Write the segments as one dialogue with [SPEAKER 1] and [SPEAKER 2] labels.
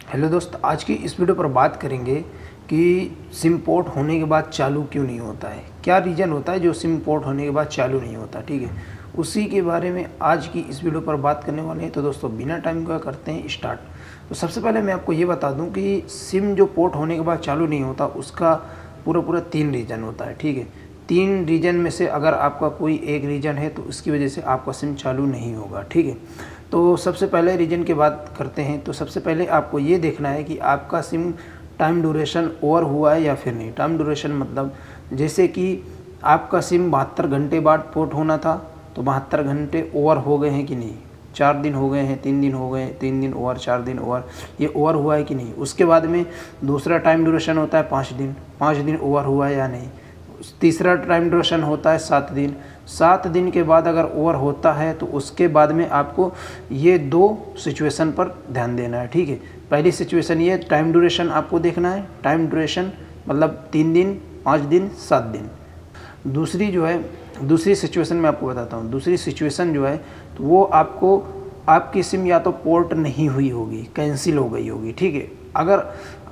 [SPEAKER 1] Hello दोस्त, आज की इस वीडियो पर बात करेंगे कि सिम पोर्ट होने के बाद चालू क्यों नहीं होता है। क्या रीज़न होता है जो सिम पोर्ट होने के बाद चालू नहीं होता। ठीक है, उसी के बारे में आज की इस वीडियो पर बात करने वाले हैं। तो दोस्तों बिना टाइम का करते हैं स्टार्ट। तो सबसे पहले मैं आपको ये बता दूं कि सिम जो पोर्ट होने के बाद चालू नहीं होता उसका पूरा 3 रीज़न होता है। ठीक है, 3 रीज़न में से अगर आपका कोई एक रीज़न है तो उसकी वजह से आपका सिम चालू नहीं होगा। ठीक है, तो सबसे पहले रीजन की बात करते हैं। तो सबसे पहले आपको ये देखना है कि आपका सिम टाइम ड्यूरेशन ओवर हुआ है या फिर नहीं। टाइम ड्यूरेशन मतलब जैसे कि आपका सिम 72 घंटे बाद पोर्ट होना था, तो 72 घंटे ओवर हो गए हैं कि नहीं। 4 दिन हो गए हैं, 3 दिन हो गए, 3 दिन ओवर, 4 दिन ओवर, ये ओवर हुआ है कि नहीं। उसके बाद में दूसरा टाइम ड्यूरेशन होता है 5 दिन, 5 दिन ओवर हुआ है या नहीं। तीसरा टाइम ड्यूरेशन होता है 7 दिन, 7 दिन के बाद अगर ओवर होता है तो उसके बाद में आपको ये 2 सिचुएशन पर ध्यान देना है। ठीक है, पहली सिचुएशन ये टाइम ड्यूरेशन आपको देखना है। टाइम ड्यूरेशन मतलब 3 दिन, 5 दिन, 7 दिन। दूसरी जो है, दूसरी सिचुएशन मैं आपको बताता हूँ। दूसरी सिचुएशन जो है तो वो आपको आपकी सिम या तो पोर्ट नहीं हुई होगी, कैंसिल हो गई होगी। ठीक है, अगर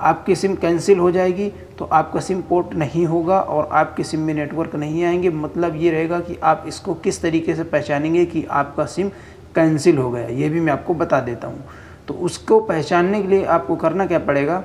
[SPEAKER 1] आपकी सिम कैंसिल हो जाएगी तो आपका सिम पोर्ट नहीं होगा और आपकी सिम में नेटवर्क नहीं आएंगे। मतलब ये रहेगा कि आप इसको किस तरीके से पहचानेंगे कि आपका सिम कैंसिल हो गया, ये भी मैं आपको बता देता हूँ। तो उसको पहचानने के लिए आपको करना क्या पड़ेगा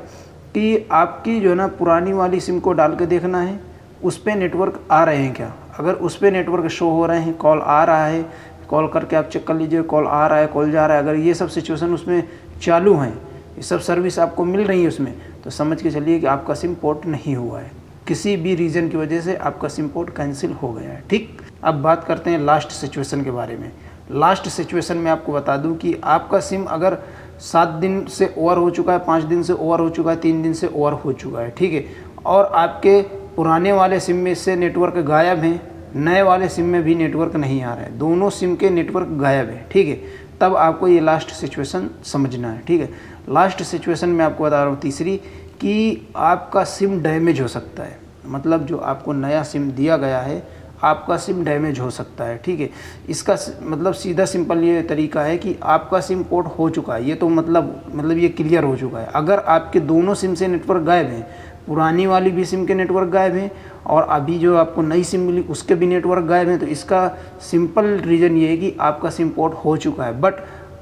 [SPEAKER 1] कि आपकी जो है ना पुरानी वाली सिम को डाल के देखना है उस पर नेटवर्क आ रहे हैं क्या। अगर उस पर नेटवर्क शो हो रहे हैं, कॉल आ रहा है, कॉल करके आप चेक कर लीजिए, कॉल आ रहा है, कॉल जा रहा है, अगर ये सब सिचुएशन उसमें चालू हैं, ये सब सर्विस आपको मिल रही है उसमें, तो समझ के चलिए कि आपका सिम पोर्ट नहीं हुआ है। किसी भी रीज़न की वजह से आपका सिम पोर्ट कैंसिल हो गया है। ठीक, अब बात करते हैं लास्ट सिचुएशन के बारे में। लास्ट सिचुएशन में आपको बता दूं कि आपका सिम अगर 7 दिन से ओवर हो चुका है, 5 दिन से ओवर हो चुका है, 3 दिन से ओवर हो चुका है। ठीक है, और आपके पुराने वाले सिम में से नेटवर्क गायब है, नए वाले सिम में भी नेटवर्क नहीं आ रहा है, दोनों सिम के नेटवर्क गायब है। ठीक है, तब आपको ये लास्ट सिचुएशन समझना है। ठीक है, लास्ट सिचुएशन में आपको बता रहा हूँ तीसरी, कि आपका सिम डैमेज हो सकता है। मतलब जो आपको नया सिम दिया गया है, आपका सिम डैमेज हो सकता है। ठीक है, इसका मतलब सीधा सिंपल ये तरीका है कि आपका सिम पोर्ट हो चुका है, ये तो मतलब ये क्लियर हो चुका है। अगर आपके दोनों सिम से नेटवर्क गायब हैं, पुरानी वाली भी सिम के नेटवर्क गायब हैं और अभी जो आपको नई सिम मिली उसके भी नेटवर्क गायब हैं, तो इसका सिंपल रीज़न ये है कि आपका सिम पोर्ट हो चुका है। बट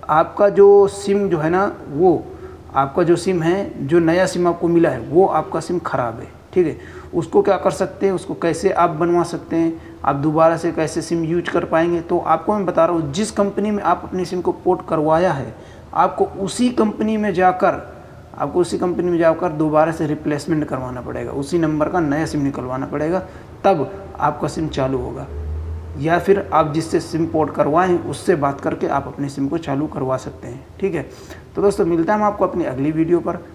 [SPEAKER 1] आपका जो सिम जो है ना, वो आपका जो सिम है, जो नया सिम आपको मिला है, वो आपका सिम ख़राब है। ठीक है, उसको क्या कर सकते हैं, उसको कैसे आप बनवा सकते हैं, आप दोबारा से कैसे सिम यूज कर पाएंगे, तो आपको मैं बता रहा हूँ। जिस कंपनी में आप अपनी सिम को पोर्ट करवाया है, आपको उसी कंपनी में जाकर दोबारा से रिप्लेसमेंट करवाना पड़ेगा, उसी नंबर का नया सिम निकलवाना पड़ेगा, तब आपका सिम चालू होगा। या फिर आप जिससे सिम पोर्ट करवाएं उससे बात करके आप अपनी सिम को चालू करवा सकते हैं। ठीक है, तो दोस्तों मिलता है हम आपको अपनी अगली वीडियो पर।